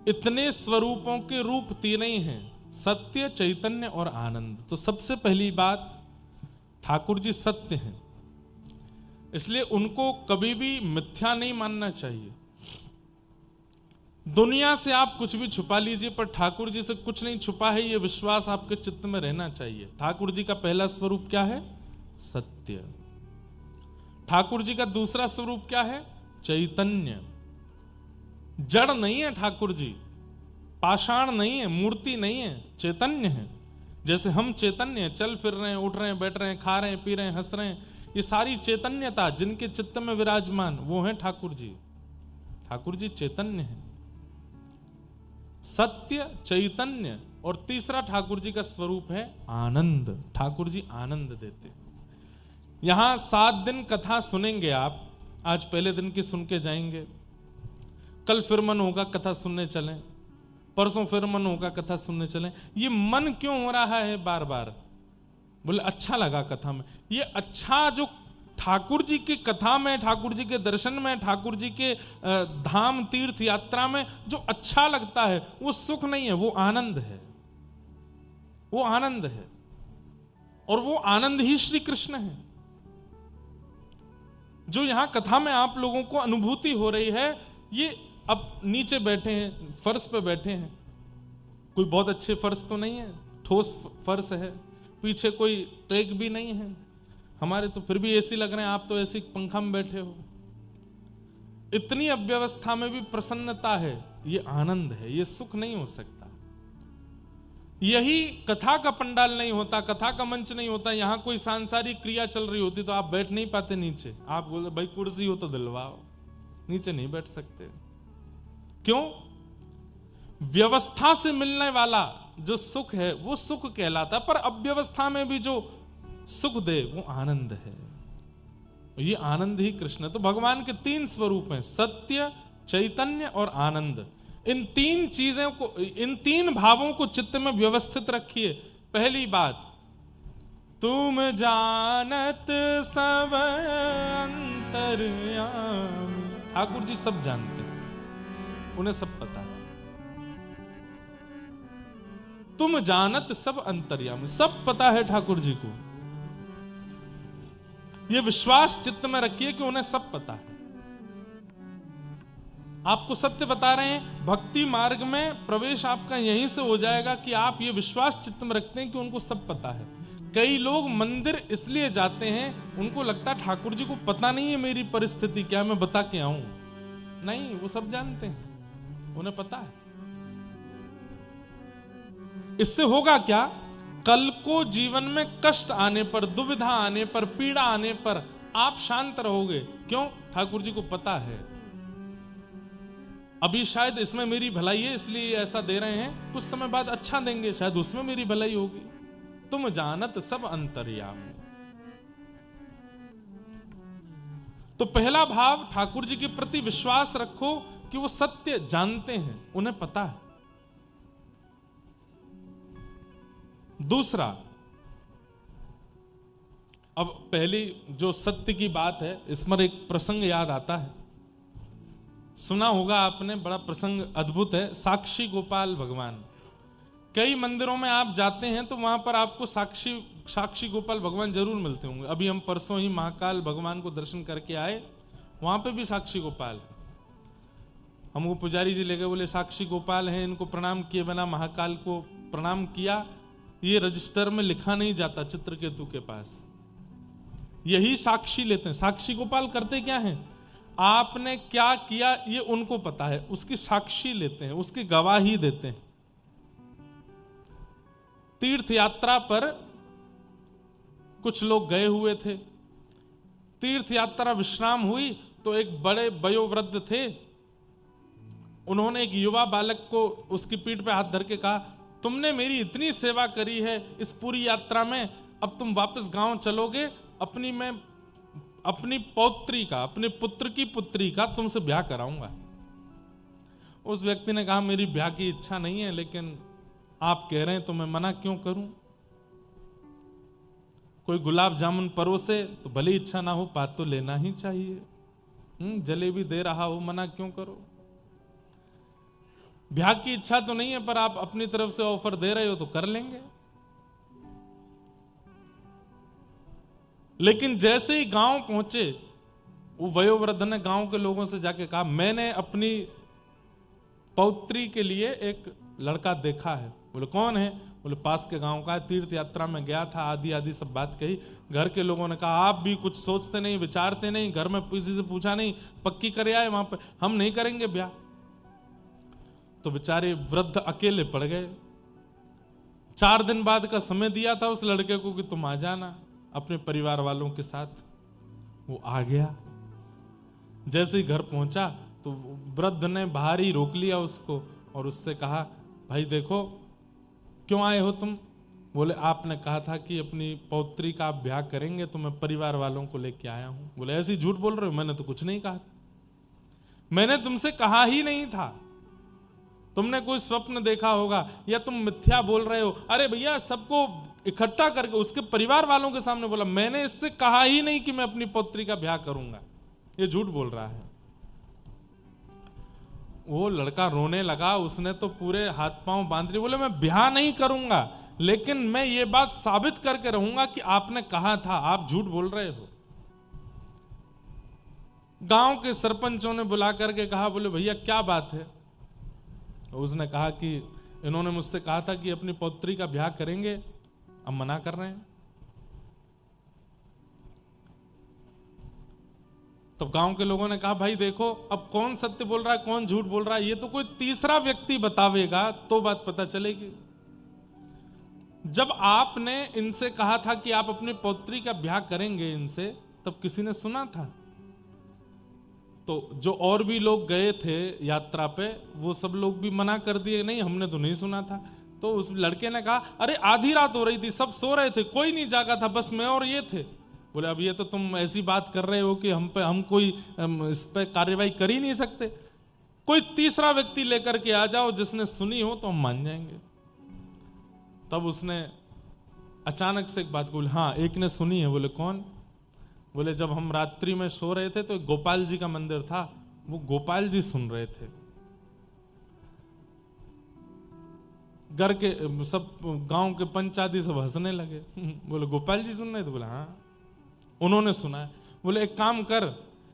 इतने स्वरूपों के रूप 3 ही हैं, सत्य, चैतन्य और आनंद। तो सबसे पहली बात, ठाकुर जी सत्य हैं, इसलिए उनको कभी भी मिथ्या नहीं मानना चाहिए। दुनिया से आप कुछ भी छुपा लीजिए, पर ठाकुर जी से कुछ नहीं छुपा है, यह विश्वास आपके चित्त में रहना चाहिए। ठाकुर जी का पहला स्वरूप क्या है? सत्य। ठाकुर जी का दूसरा स्वरूप क्या है? चैतन्य। जड़ नहीं है ठाकुर जी, पाषाण नहीं है, मूर्ति नहीं है, चैतन्य है। जैसे हम चैतन्य हैं, चल फिर रहे हैं, उठ रहे हैं, बैठ रहे हैं, खा रहे हैं, पी रहे हैं, हंस रहे हैं, ये सारी चैतन्यता जिनके चित्त में विराजमान, वो है ठाकुर जी। ठाकुर जी चैतन्य है, सत्य, चैतन्य। और तीसरा ठाकुर जी का स्वरूप है आनंद। ठाकुर जी आनंद देते। यहां 7 दिन कथा सुनेंगे आप। आज पहले दिन की सुन के जाएंगे, कल फिर मन होगा कथा सुनने चलें, परसों फिर मन होगा कथा सुनने चलें। ये मन क्यों हो रहा है बार बार? बोले अच्छा लगा कथा में। ये अच्छा जो ठाकुर जी की कथा में, ठाकुर जी के दर्शन में, ठाकुर जी के धाम तीर्थ यात्रा में जो अच्छा लगता है, वो सुख नहीं है, वो आनंद है। वो आनंद है, और वो आनंद ही श्री कृष्ण है। जो यहां कथा में आप लोगों को अनुभूति हो रही है, ये अब नीचे बैठे हैं, फर्श पे बैठे हैं, कोई बहुत अच्छे फर्श तो नहीं है, ठोस फर्श है, पीछे कोई ट्रैक भी नहीं है। हमारे तो फिर भी एसी लग रहे हैं, आप तो ऐसी पंखा में बैठे हो। इतनी अव्यवस्था में भी प्रसन्नता है, ये आनंद है, ये सुख नहीं हो सकता। यही कथा का पंडाल नहीं होता, कथा का मंच नहीं होता, यहां कोई सांसारिक क्रिया चल रही होती तो आप बैठ नहीं पाते नीचे। आप बोलते भाई कुर्सी हो तो दिलवाओ, नीचे नहीं बैठ सकते। क्यों? व्यवस्था से मिलने वाला जो सुख है वो सुख कहलाता, पर अव्यवस्था में भी जो सुख दे वो आनंद है। ये आनंद ही कृष्ण है। तो भगवान के 3 स्वरूप हैं, सत्य, चैतन्य और आनंद। इन 3 चीजों को, इन 3 भावों को चित्त में व्यवस्थित रखिए। पहली बात, तुम जानत सब अंतर्यामी। ठाकुर जी सब जानते हैं, उन्हें सब पता है। तुम जानत सब अंतर्यामी, सब पता है ठाकुर जी को। यह विश्वास चित्त में रखिए कि उन्हें सब पता है। आपको सत्य बता रहे हैं, भक्ति मार्ग में प्रवेश आपका यहीं से हो जाएगा कि आप ये विश्वास चित्त में रखते हैं कि उनको सब पता है। कई लोग मंदिर इसलिए जाते हैं, उनको लगता है ठाकुर जी को पता नहीं है मेरी परिस्थिति क्या, मैं बता के आऊं। नहीं, वो सब जानते हैं, उन्हें पता है। इससे होगा क्या? कल को जीवन में कष्ट आने पर, दुविधा आने पर, पीड़ा आने पर आप शांत रहोगे। क्यों? ठाकुर जी को पता है अभी शायद इसमें मेरी भलाई है इसलिए ऐसा दे रहे हैं, कुछ समय बाद अच्छा देंगे, शायद उसमें मेरी भलाई होगी। तुम जानत सब अंतर्यामी। तो पहला भाव, ठाकुर जी के प्रति विश्वास रखो कि वो सत्य जानते हैं, उन्हें पता है। दूसरा, अब पहली जो सत्य की बात है, इसमें एक प्रसंग याद आता है। सुना होगा आपने, बड़ा प्रसंग अद्भुत है, साक्षी गोपाल भगवान। कई मंदिरों में आप जाते हैं तो वहां पर आपको साक्षी गोपाल भगवान जरूर मिलते होंगे। अभी हम परसों ही महाकाल भगवान को दर्शन करके आए, वहां पे भी साक्षी गोपाल। हमको पुजारी जी लेके बोले साक्षी गोपाल हैं, इनको प्रणाम किए बिना महाकाल को प्रणाम किया ये रजिस्टर में लिखा नहीं जाता चित्रकेतु के पास, यही साक्षी लेते हैं। साक्षी गोपाल करते क्या हैं, आपने क्या किया ये उनको पता है, उसकी साक्षी लेते हैं, उसकी गवाही देते हैं। तीर्थ यात्रा पर कुछ लोग गए हुए थे, तीर्थ यात्रा विश्राम हुई तो एक बड़े वयोवृद्ध थे, उन्होंने एक युवा बालक को उसकी पीठ पे हाथ धर के कहा, तुमने मेरी इतनी सेवा करी है इस पूरी यात्रा में, अब तुम वापस गांव चलोगे, अपनी पौत्री का, अपने पुत्र की पुत्री का तुमसे ब्याह कराऊंगा। उस व्यक्ति ने कहा मेरी ब्याह की इच्छा नहीं है, लेकिन आप कह रहे हैं तो मैं मना क्यों करूं। कोई गुलाब जामुन परोसे तो भले इच्छा ना हो, बात तो लेना ही चाहिए। जलेबी दे रहा हो, मना क्यों करो। ब्याह की इच्छा तो नहीं है, पर आप अपनी तरफ से ऑफर दे रहे हो तो कर लेंगे। लेकिन जैसे ही गांव पहुंचे, वो वयोवृद्ध ने गांव के लोगों से जाके कहा, मैंने अपनी पौत्री के लिए एक लड़का देखा है। बोले कौन है, बोले पास के गांव का है, तीर्थ यात्रा में गया था, आदि आदि सब बात कही। घर के लोगों ने कहा आप भी कुछ सोचते नहीं, विचारते नहीं, घर में किसी से पूछा नहीं, पक्की करे आए वहां पे, हम नहीं करेंगे ब्याह। तो बेचारे वृद्ध अकेले पड़ गए। 4 दिन बाद का समय दिया था उस लड़के को कि तुम आ जाना अपने परिवार वालों के साथ। वो आ गया। जैसे ही घर पहुंचा तो वृद्ध ने बाहर ही रोक लिया उसको और उससे कहा, भाई देखो क्यों आए हो तुम। बोले आपने कहा था कि अपनी पौत्री का आप ब्याह करेंगे तो मैं परिवार वालों को लेके आया हूं। बोले ऐसे झूठ बोल रहे हो, मैंने तो कुछ नहीं कहा, मैंने तुमसे कहा ही नहीं था, तुमने कोई स्वप्न देखा होगा या तुम मिथ्या बोल रहे हो। अरे भैया सबको इकट्ठा करके उसके परिवार वालों के सामने बोला, मैंने इससे कहा ही नहीं कि मैं अपनी पौत्री का ब्याह करूंगा, ये झूठ बोल रहा है। वो लड़का रोने लगा, उसने तो पूरे हाथ पांव बांध लिए, बोले मैं ब्याह नहीं करूंगा, लेकिन मैं ये बात साबित करके रहूंगा कि आपने कहा था, आप झूठ बोल रहे हो। गांव के सरपंचों ने बुला करके कहा, बोले भैया क्या बात है। उसने कहा कि इन्होंने मुझसे कहा था कि अपनी पौत्री का ब्याह करेंगे, अब मना कर रहे हैं। तो गांव के लोगों ने कहा भाई देखो अब कौन सत्य बोल रहा है कौन झूठ बोल रहा है, ये तो कोई तीसरा व्यक्ति बतावेगा तो बात पता चलेगी। जब आपने इनसे कहा था कि आप अपनी पौत्री का ब्याह करेंगे इनसे, तब किसी ने सुना था? तो जो और भी लोग गए थे यात्रा पे वो सब लोग भी मना कर दिए, नहीं हमने तो नहीं सुना था। तो उस लड़के ने कहा अरे आधी रात हो रही थी, सब सो रहे थे, कोई नहीं जागा था, बस मैं और ये थे। बोले अब ये तो तुम ऐसी बात कर रहे हो कि हम कोई इस पे कार्रवाई कर ही नहीं सकते, कोई तीसरा व्यक्ति लेकर के आ जाओ जिसने सुनी हो तो हम मान जाएंगे। तब उसने अचानक से एक बात बोली, हाँ एक ने सुनी है। बोले कौन? बोले जब हम रात्रि में सो रहे थे तो गोपाल जी का मंदिर था, वो गोपाल जी सुन रहे थे। घर के सब गांव के पंचायती सब हंसने लगे। बोले गोपाल जी सुन रहे थे? बोले हाँ उन्होंने सुना है। बोले एक काम कर,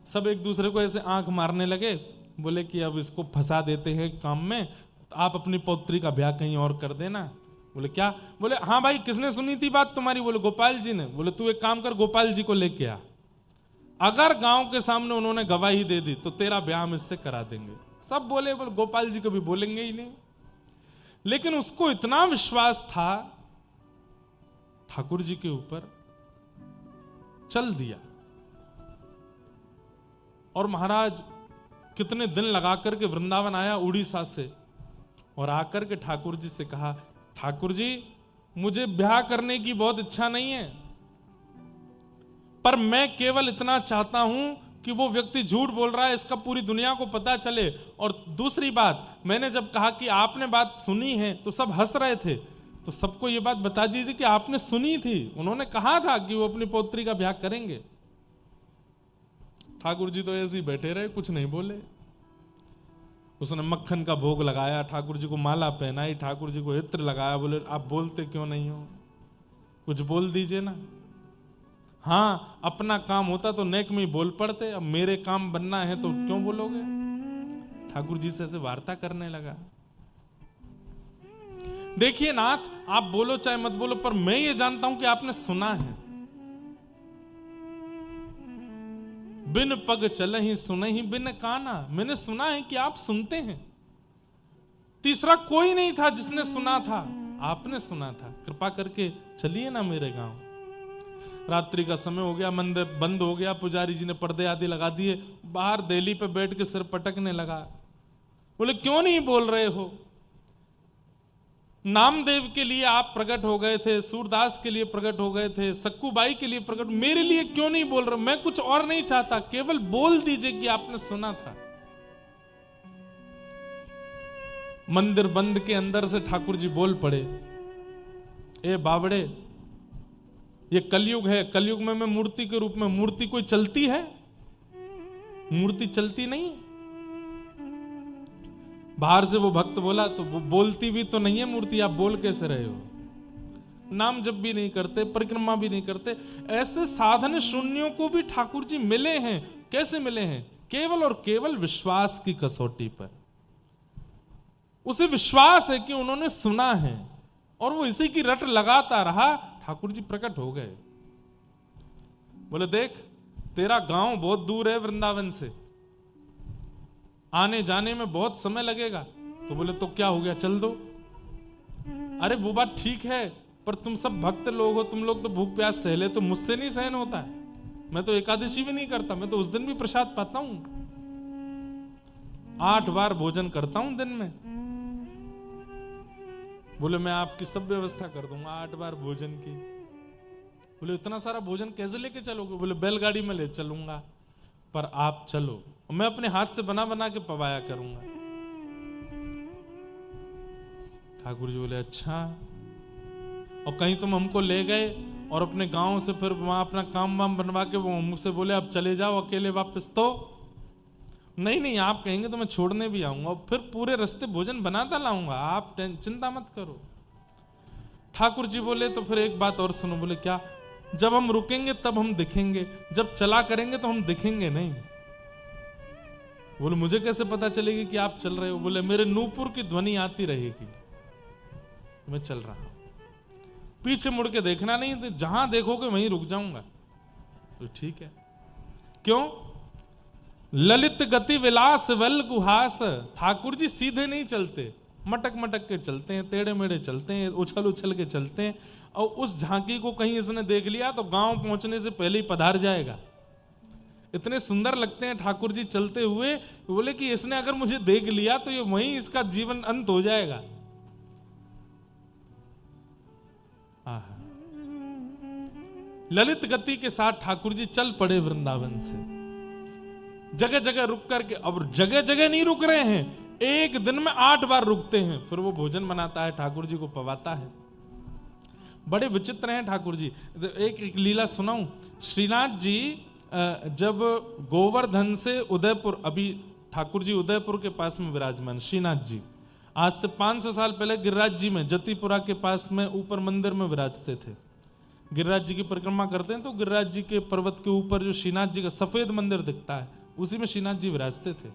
सब एक दूसरे को ऐसे आंख मारने लगे, बोले कि अब इसको फंसा देते हैं काम में, आप अपनी पौत्री का ब्याह कहीं और कर देना। बोले क्या? बोले हाँ भाई किसने सुनी थी बात तुम्हारी? बोले गोपाल जी ने। बोले तू एक काम कर गोपाल जी को लेके आ, अगर गांव के सामने उन्होंने गवाही दे दी तो तेरा ब्याह हम इससे करा देंगे। सब बोले गोपाल जी कभी बोलेंगे ही नहीं। लेकिन उसको इतना विश्वास था ठाकुर जी के ऊपर, चल दिया। और महाराज कितने दिन लगा करके वृंदावन आया उड़ीसा से, और आकर के ठाकुर जी से कहा, ठाकुर जी मुझे ब्याह करने की बहुत इच्छा नहीं है, पर मैं केवल इतना चाहता हूं कि वो व्यक्ति झूठ बोल रहा है इसका पूरी दुनिया को पता चले। और दूसरी बात, मैंने जब कहा कि आपने बात सुनी है तो सब हंस रहे थे, तो सबको ये बात बता दीजिए कि आपने सुनी थी, उन्होंने कहा था कि वो अपनी पौत्री का ब्याह करेंगे। ठाकुर जी तो ऐसे ही बैठे रहे, कुछ नहीं बोले। उसने मक्खन का भोग लगाया, ठाकुर जी को माला पहनाई, ठाकुर जी को इत्र लगाया। बोले आप बोलते क्यों नहीं हो, कुछ बोल दीजिए ना। हाँ, अपना काम होता तो नेक में ही बोल पड़ते, अब मेरे काम बनना है तो क्यों बोलोगे। ठाकुर जी से ऐसे वार्ता करने लगा। देखिए नाथ, आप बोलो चाहे मत बोलो, पर मैं ये जानता हूं कि आपने सुना है। बिन पग चले ही सुने ही बिन काना, मैंने सुना है कि आप सुनते हैं। तीसरा कोई नहीं था जिसने सुना था, आपने सुना था। कृपा करके चलिए ना मेरे गांव। रात्रि का समय हो गया, मंदिर बंद हो गया, पुजारी जी ने पर्दे आदि लगा दिए। बाहर देली पे बैठ के सिर पटकने लगा। बोले क्यों नहीं बोल रहे हो? नामदेव के लिए आप प्रकट हो गए थे, सूरदास के लिए प्रकट हो गए थे, सक्कूबाई के लिए प्रकट, मेरे लिए क्यों नहीं बोल रहे? मैं कुछ और नहीं चाहता, केवल बोल दीजिए कि आपने सुना था। मंदिर बंद के अंदर से ठाकुर जी बोल पड़े, ए बावड़े, ये कलयुग है, कलयुग में मैं मूर्ति के रूप में, मूर्ति कोई चलती है? मूर्ति चलती नहीं। बाहर से वो भक्त बोला तो वो बोलती भी तो नहीं है मूर्ति, आप बोल कैसे रहे हो? नाम जप भी नहीं करते, परिक्रमा भी नहीं करते। ऐसे साधन शून्यों को भी ठाकुर जी मिले हैं। कैसे मिले हैं? केवल और केवल विश्वास की कसौटी पर। उसे विश्वास है कि उन्होंने सुना है और वो इसी की रट लगाता रहा। ठाकुर जी प्रकट हो गए। बोले देख, तेरा गांव बहुत दूर है वृंदावन से, आने जाने में बहुत समय लगेगा। तो बोले तो क्या हो गया, चल दो। अरे वो बात ठीक है, पर तुम सब भक्त लोग हो, तुम लोग तो भूख प्यास सह ले, तो मुझसे नहीं सहन होता है। मैं तो एकादशी भी नहीं करता, मैं तो उस दिन भी प्रसाद पाता हूं। 8 बार भोजन करता हूं दिन में। बोले मैं आपकी सब व्यवस्था कर दूंगा 8 बार भोजन की। बोले इतना सारा भोजन कैसे लेके चलोगे? बोले बैलगाड़ी में ले चलूंगा, पर आप चलो, मैं अपने हाथ से बना बना के पवाया करूंगा। ठाकुर जी बोले अच्छा, और कहीं तुम हमको ले गए और अपने गांव से फिर वहां अपना काम वाम बनवा के वो मुझसे बोले अब चले जाओ अकेले वापस, तो नहीं नहीं, आप कहेंगे तो मैं छोड़ने भी आऊंगा और फिर पूरे रास्ते भोजन बनाता लाऊंगा, आप चिंता मत करो। ठाकुर जी बोले तो फिर एक बात और सुनो। बोले क्या? जब हम रुकेंगे तब हम दिखेंगे, जब चला करेंगे तो हम दिखेंगे नहीं। बोले मुझे कैसे पता चलेगी कि आप चल रहे हो? बोले मेरे नूपुर की ध्वनि आती रहेगी, मैं चल रहा हूं, पीछे मुड़ के देखना नहीं, तो जहां देखोगे वहीं रुक जाऊंगा। तो ठीक है। क्यों? ललित गति विलास वल गुहास। ठाकुर जी सीधे नहीं चलते, मटक मटक के चलते हैं, टेढ़े मेढ़े चलते हैं, उछल उछल के चलते हैं। और उस झांकी को कहीं इसने देख लिया तो गांव पहुंचने से पहले ही पधार जाएगा। इतने सुंदर लगते हैं ठाकुर जी चलते हुए। बोले कि इसने अगर मुझे देख लिया तो ये वहीं इसका जीवन अंत हो जाएगा। ललित गति के साथ ठाकुर जी चल पड़े वृंदावन से, जगह जगह रुक करके। अब जगह जगह नहीं रुक रहे हैं, एक दिन में 8 बार रुकते हैं। फिर वो भोजन बनाता है, ठाकुर जी को पवाता है। बड़े विचित्र हैं ठाकुर जी। एक लीला सुनाऊं। श्रीनाथ जी जब गोवर्धन से उदयपुर, अभी ठाकुर जी उदयपुर के पास में विराजमान, श्रीनाथ जी आज से 500 साल पहले गिरिराज जी में जतिपुरा के पास में ऊपर मंदिर में विराजते थे। गिरिराज जी की परिक्रमा करते हैं तो गिरिराज जी के पर्वत के ऊपर जो श्रीनाथ जी का सफेद मंदिर दिखता है, उसी में श्रीनाथ जी विराजते थे।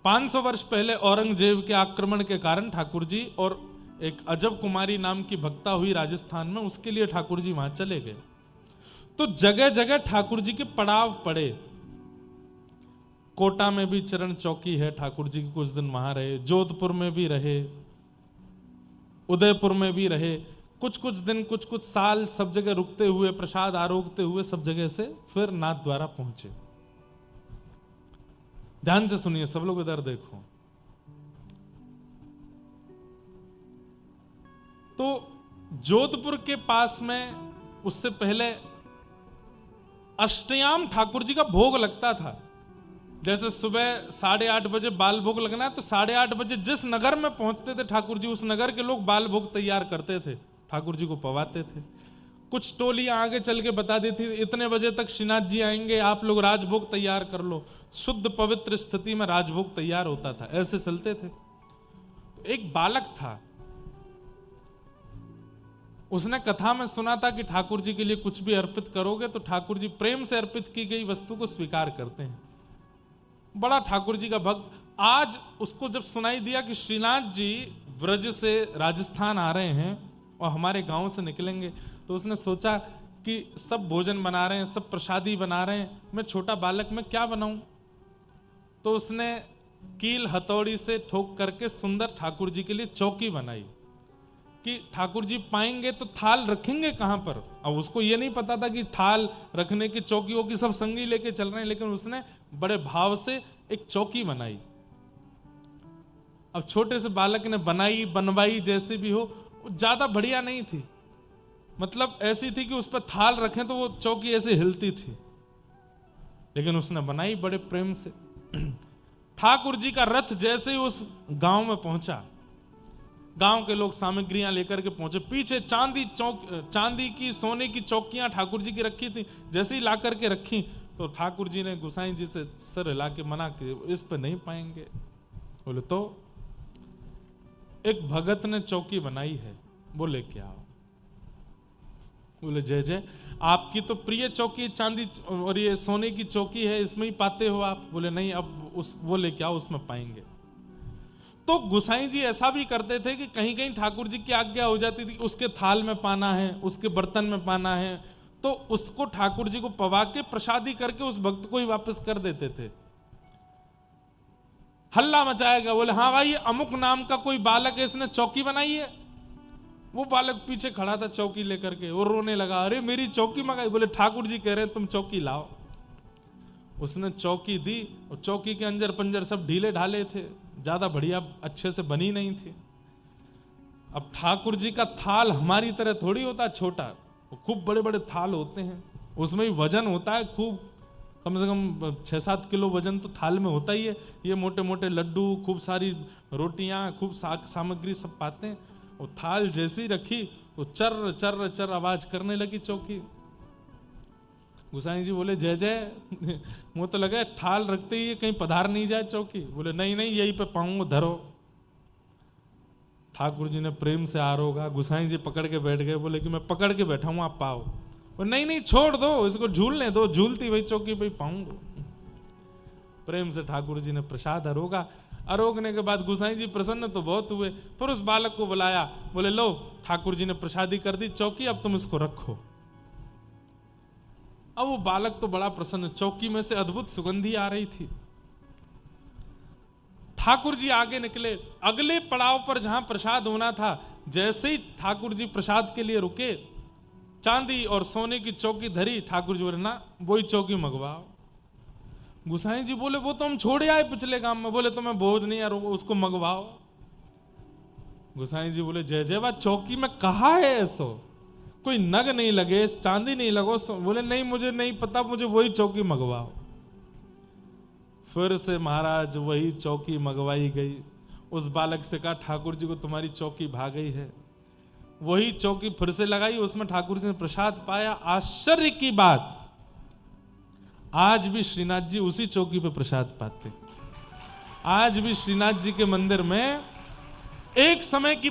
500 वर्ष पहले औरंगजेब के आक्रमण के कारण ठाकुर जी और एक अजब कुमारी नाम की भक्ता हुई राजस्थान में, उसके लिए ठाकुर जी वहां चले गए। तो जगह जगह ठाकुर जी के पड़ाव पड़े। कोटा में भी चरण चौकी है, ठाकुर जी के कुछ दिन वहां रहे, जोधपुर में भी रहे, उदयपुर में भी रहे, कुछ कुछ दिन कुछ कुछ साल सब जगह रुकते हुए, प्रसाद आरोगते हुए सब जगह से फिर नाथ द्वारा पहुंचे। ध्यान से सुनिए सब लोग, इधर देखो। तो जोधपुर के पास में उससे पहले अष्टयाम ठाकुर जी का भोग लगता था। जैसे सुबह 8:30 बजे बाल भोग लगना है तो 8:30 बजे जिस नगर में पहुंचते थे ठाकुर जी, उस नगर के लोग बाल भोग तैयार करते थे, ठाकुर जी को पवाते थे। कुछ टोलियां आगे चल के बता देती थी इतने बजे तक श्रीनाथ जी आएंगे, आप लोग राजभोग तैयार कर लो। शुद्ध पवित्र स्थिति में राजभोग तैयार होता था, ऐसे चलते थे। तो एक बालक था, उसने कथा में सुना था कि ठाकुर जी के लिए कुछ भी अर्पित करोगे तो ठाकुर जी प्रेम से अर्पित की गई वस्तु को स्वीकार करते हैं। बड़ा ठाकुर जी का भक्त। आज उसको जब सुनाई दिया कि श्रीनाथ जी ब्रज से राजस्थान आ रहे हैं और हमारे गांव से निकलेंगे, तो उसने सोचा कि सब भोजन बना रहे हैं, सब प्रसादी बना रहे हैं, मैं छोटा बालक मैं क्या बनाऊं। तो उसने कील हथौड़ी से ठोक करके सुंदर ठाकुर जी के लिए चौकी बनाई कि ठाकुर जी पाएंगे तो थाल रखेंगे कहां पर। अब उसको ये नहीं पता था कि थाल रखने की चौकी होगी, सब संगी लेके चल रहे हैं, लेकिन उसने बड़े भाव से एक चौकी बनाई। अब छोटे से बालक ने बनाई बनवाई जैसे भी हो, ज्यादा बढ़िया नहीं थी, मतलब ऐसी थी कि उस पर थाल रखें तो वो चौकी ऐसे हिलती थी, लेकिन उसने बनाई बड़े प्रेम से। ठाकुर जी का रथ जैसे ही उस गांव में पहुंचा, गांव के लोग सामग्रियां लेकर के पहुंचे। पीछे चांदी की सोने की चौकियां ठाकुर जी की रखी थी, जैसे ही ला करके रखी तो ठाकुर जी ने गुसाई जी से सर हिला के मना किया, इस पे नहीं पाएंगे। बोले तो एक भगत ने चौकी बनाई है, वो लेके आओ। बोले जय जय, आपकी तो प्रिय चौकी चांदी और ये सोने की चौकी है, इसमें ही पाते हो आप। बोले नहीं, अब वो लेके आओ, उसमें पाएंगे। तो गुसाई जी ऐसा भी करते थे कि कहीं कहीं ठाकुर जी की आज्ञा हो जाती थी, उसके थाल में पाना है, उसके बर्तन में पाना है, तो उसको ठाकुर जी को पवा के प्रसादी करके उस भक्त को ही वापस कर देते थे। हल्ला मचाएगा, बोले हाँ भाई, अमुक नाम का कोई बालक है, इसने चौकी बनाई है। वो बालक पीछे खड़ा था चौकी लेकर के, वो रोने लगा, अरे मेरी चौकी मंगाई। बोले ठाकुर जी कह रहे हैं तुम चौकी लाओ। उसने चौकी दी, और चौकी के अंजर पंजर सब ढीले ढाले थे, ज्यादा बढ़िया अच्छे से बनी नहीं थी। अब ठाकुर जी का थाल हमारी तरह थोड़ी होता छोटा, खूब बड़े बड़े थाल होते हैं, उसमें भी वजन होता है खूब, कम से कम 6-7 किलो वजन तो थाल में होता ही है। ये मोटे मोटे लड्डू, खूब सारी रोटियां, खूब सामग्री सब पाते हैं। वो थाल जैसी रखी तो चर चर चर आवाज करने लगी चौकी। गुसाई जी बोले जय जय, मुझे तो लगा थाल रखते ही कहीं पधार नहीं जाए चौकी। बोले नहीं नहीं, यहीं पे पाऊंगा, धरो। ठाकुर जी ने प्रेम से आरोगा, गुसाई जी पकड़ के बैठ गए। बोले कि मैं पकड़ के बैठा हूं, आप पाओ। बोले नहीं नहीं, छोड़ दो इसको, झूलने दो, झूलती वही चौकी पे पाऊंगा। प्रेम से ठाकुर जी ने प्रसाद अरोगा। अरोगने के बाद गुसाई जी प्रसन्न तो बहुत हुए, फिर उस बालक को बुलाया। बोले लो, ठाकुर जी ने प्रसादी कर दी चौकी, अब तुम इसको रखो। अब वो बालक तो बड़ा प्रसन्न, चौकी में से अद्भुत सुगंधी आ रही थी। ठाकुर जी आगे निकले, अगले पड़ाव पर जहां प्रसाद होना था, जैसे ही ठाकुर जी प्रसाद के लिए रुके, चांदी और सोने की चौकी धरी। ठाकुर जी बोले ना, वही चौकी मंगवाओ। गुसाई जी बोले वो तो हम छोड़े आए पिछले काम में। बोले तो मैं बोझ नहीं, यार उसको मंगवाओ। गुसाई जी बोले जय जय, बात चौकी में कहा है ऐसो, कोई नग नहीं लगे, चांदी नहीं लगो। बोले नहीं, मुझे नहीं पता, मुझे वही चौकी मंगवाओ। फिर से महाराज वही चौकी मंगवाई गई। उस बालक से कहा ठाकुर जी को तुम्हारी चौकी भाग गई है। वही चौकी फिर से लगाई, उसमें ठाकुर जी ने प्रसाद पाया। आश्चर्य की बात, आज भी श्रीनाथ जी उसी चौकी पे प्रसाद पाते। आज भी श्रीनाथ जी के मंदिर में एक समय की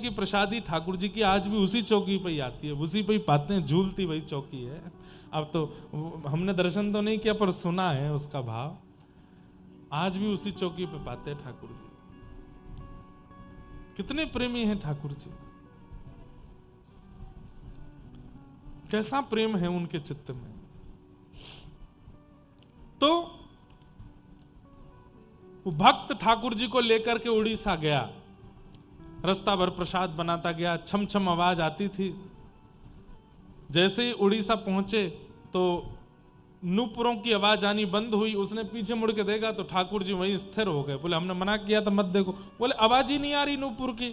प्रसादी ठाकुर जी की आज भी उसी चौकी पे ही आती है, उसी पे ही पाते हैं, झूलती वही चौकी है। अब तो हमने दर्शन तो नहीं किया, पर सुना है उसका भाव। आज भी उसी चौकी पे पाते हैं ठाकुर जी। कितने प्रेमी हैं ठाकुर जी, कैसा प्रेम है उनके चित्त में। तो वो भक्त ठाकुर जी को लेकर के उड़ीसा गया, रास्ता भर प्रसाद बनाता गया, छम छम आवाज आती थी। जैसे ही उड़ीसा पहुंचे तो नूपुरों की आवाज आनी बंद हुई। उसने पीछे मुड़ के देखा तो ठाकुर जी वहीं स्थिर हो गए। बोले हमने मना किया था मत देखो। बोले आवाज ही नहीं आ रही नूपुर की।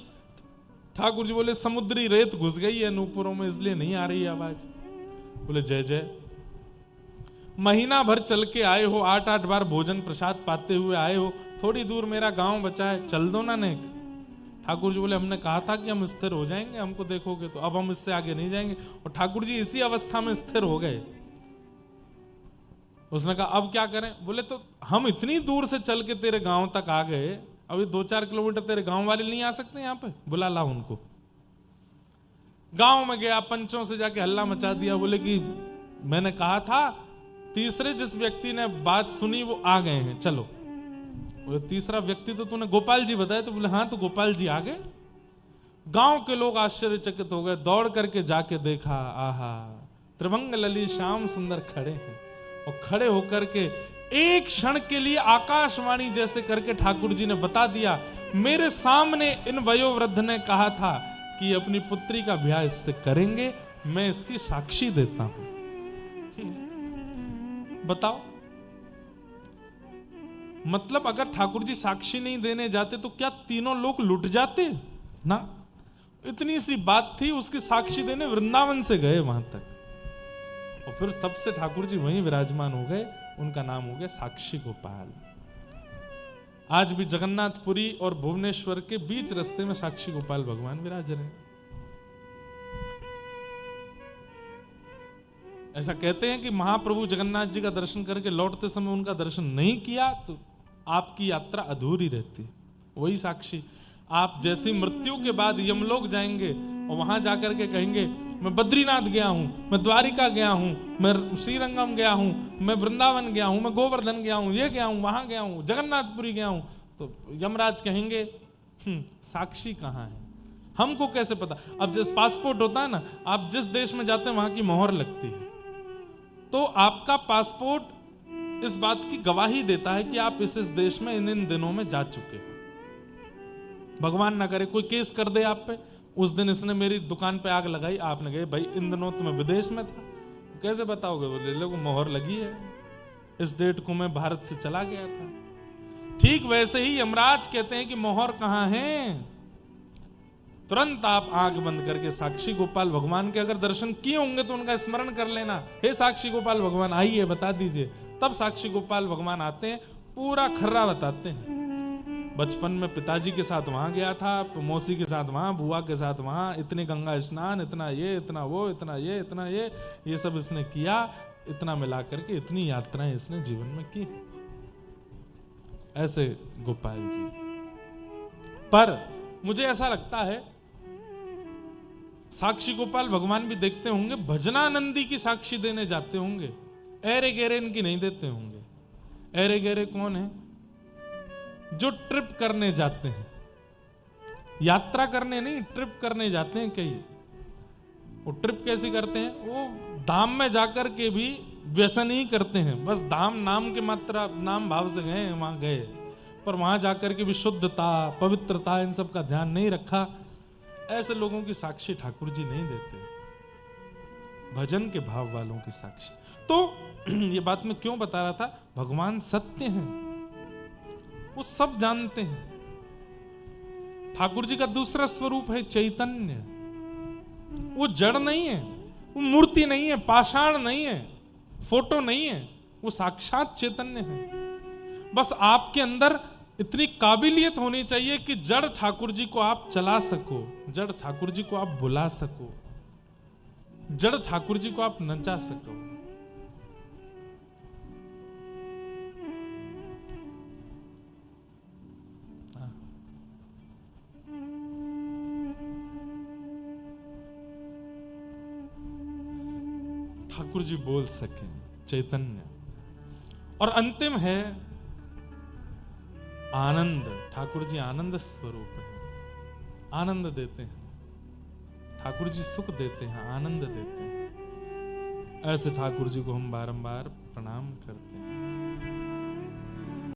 ठाकुर जी बोले समुद्री रेत घुस गई है नूपुरों में, इसलिए नहीं आ रही आवाज। बोले जय जय, महीना भर चल के आए हो, 8-8 बार भोजन प्रसाद पाते हुए आए हो, थोड़ी दूर मेरा गांव बचा है, चल दो ना नेक। ठाकुर जी बोले हमने कहा था कि हम स्थिर हो जाएंगे, हमको देखोगे तो, अब हम इससे आगे नहीं जाएंगे। और ठाकुर जी इसी अवस्था में स्थिर हो गए। उसने कहा अब क्या करें? बोले तो हम इतनी दूर से चल के तेरे गांव तक आ गए, अभी 2-4 किलोमीटर तेरे गांव वाले नहीं आ सकते यहाँ पे? बुला ला उनको। गांव में गया, पंचों से जाके हल्ला मचा दिया, बोले कि मैंने कहा था, तीसरे जिस व्यक्ति ने बात सुनी वो आ गए हैं, चलो। बोले तीसरा व्यक्ति तो तूने गोपाल जी बताया? तो बोले हाँ, तो गोपाल जी आ गए। गांव के लोग आश्चर्यचकित हो गए, दौड़ करके जाके देखा, आहा, त्रिभंग ललित श्याम सुंदर खड़े हैं। और खड़े होकर के एक क्षण के लिए आकाशवाणी जैसे करके ठाकुर जी ने बता दिया, मेरे सामने इन वयोवृद्ध ने कहा था कि अपनी पुत्री का ब्याह इससे करेंगे, मैं इसकी साक्षी देता हूं। बताओ, मतलब अगर ठाकुर जी साक्षी नहीं देने जाते तो क्या तीनों लोग लुट जाते ना? इतनी सी बात थी, उसकी साक्षी देने वृंदावन से गए वहां तक, और फिर तब से ठाकुर जी वहीं विराजमान हो गए। उनका नाम हो गया साक्षी गोपाल। आज भी जगन्नाथपुरी और भुवनेश्वर के बीच रास्ते में साक्षी गोपाल भगवान विराज रहे हैं। ऐसा कहते हैं कि महाप्रभु जगन्नाथ जी का दर्शन करके लौटते समय उनका दर्शन नहीं किया तो आपकी यात्रा अधूरी रहती। वही साक्षी। आप जैसी मृत्यु के बाद यमलोक जाएंगे और वहां जाकर के कहेंगे मैं बद्रीनाथ गया हूं, मैं द्वारिका गया हूं, मैं श्रीरंगम गया हूं, मैं वृंदावन गया हूं, मैं गोवर्धन गया हूं, ये गया हूं, वहां गया हूं, जगन्नाथपुरी गया हूं, तो यमराज कहेंगे साक्षी कहां है? हमको कैसे पता? अब जैसे पासपोर्ट होता है ना, आप जिस देश में जाते हैं वहां की मोहर लगती है, तो आपका पासपोर्ट इस बात की गवाही देता है कि आप इस देश में इन दिनों में जा चुके हो। भगवान ना करे कोई केस कर दे आप पे, उस दिन इसने मेरी दुकान पे आग लगाई, आपने कहे भाई इन दिनों तो मैं विदेश में था, कैसे बताओगे? बोले लोगों मोहर लगी है, इस डेट को मैं भारत से चला गया था। ठीक वैसे ही यमराज कहते हैं कि मोहर कहां है? तुरंत आप आंख बंद करके साक्षी गोपाल भगवान के अगर दर्शन किए होंगे तो उनका स्मरण कर लेना, हे साक्षी गोपाल भगवान आइए बता दीजिए। तब साक्षी गोपाल भगवान आते हैं, पूरा खर्रा बताते हैं। बचपन में पिताजी के साथ वहां गया था, मौसी के साथ वहां, बुआ के साथ वहां, इतने गंगा स्नान, इतना ये, इतना वो, इतना ये, इतना ये सब इसने किया, इतना मिला करके इतनी यात्राएं इसने जीवन में की। ऐसे गोपाल जी। पर मुझे ऐसा लगता है साक्षी गोपाल भगवान भी देखते होंगे, भजनानंदी की साक्षी देने जाते होंगे, एरे गेरे इनकी नहीं देते होंगे। एरे गेरे कौन है? जो ट्रिप करने जाते हैं, यात्रा करने नहीं, ट्रिप करने जाते हैं कई। वो ट्रिप कैसी करते हैं? वो धाम में जाकर के भी व्यसन ही करते हैं, बस धाम नाम के मात्रा, नाम भाव से गए, वहां गए, पर वहां जाकर के भी शुद्धता, पवित्रता, इन सब का ध्यान नहीं रखा। ऐसे लोगों की साक्षी ठाकुर जी नहीं देते, भजन के भाव वालों की साक्षी। तो ये बात मैं क्यों बता रहा था? भगवान सत्य हैं, वो सब जानते हैं। ठाकुर जी का दूसरा स्वरूप है चैतन्य। वो जड़ नहीं है, वो मूर्ति नहीं है, पाषाण नहीं है, फोटो नहीं है, वो साक्षात चैतन्य है। बस आपके अंदर इतनी काबिलियत होनी चाहिए कि जड़ ठाकुर जी को आप चला सको, जड़ ठाकुर जी को आप बुला सको, जड़ ठाकुर जी को आप नचा सको। ठाकुर जी बोल सके, चैतन्य। और अंतिम है आनंद। ठाकुर जी आनंद स्वरूप है, आनंद देते हैं। ठाकुर जी सुख देते हैं, आनंद देते हैं। ऐसे ठाकुर जी को हम बारंबार प्रणाम करते हैं।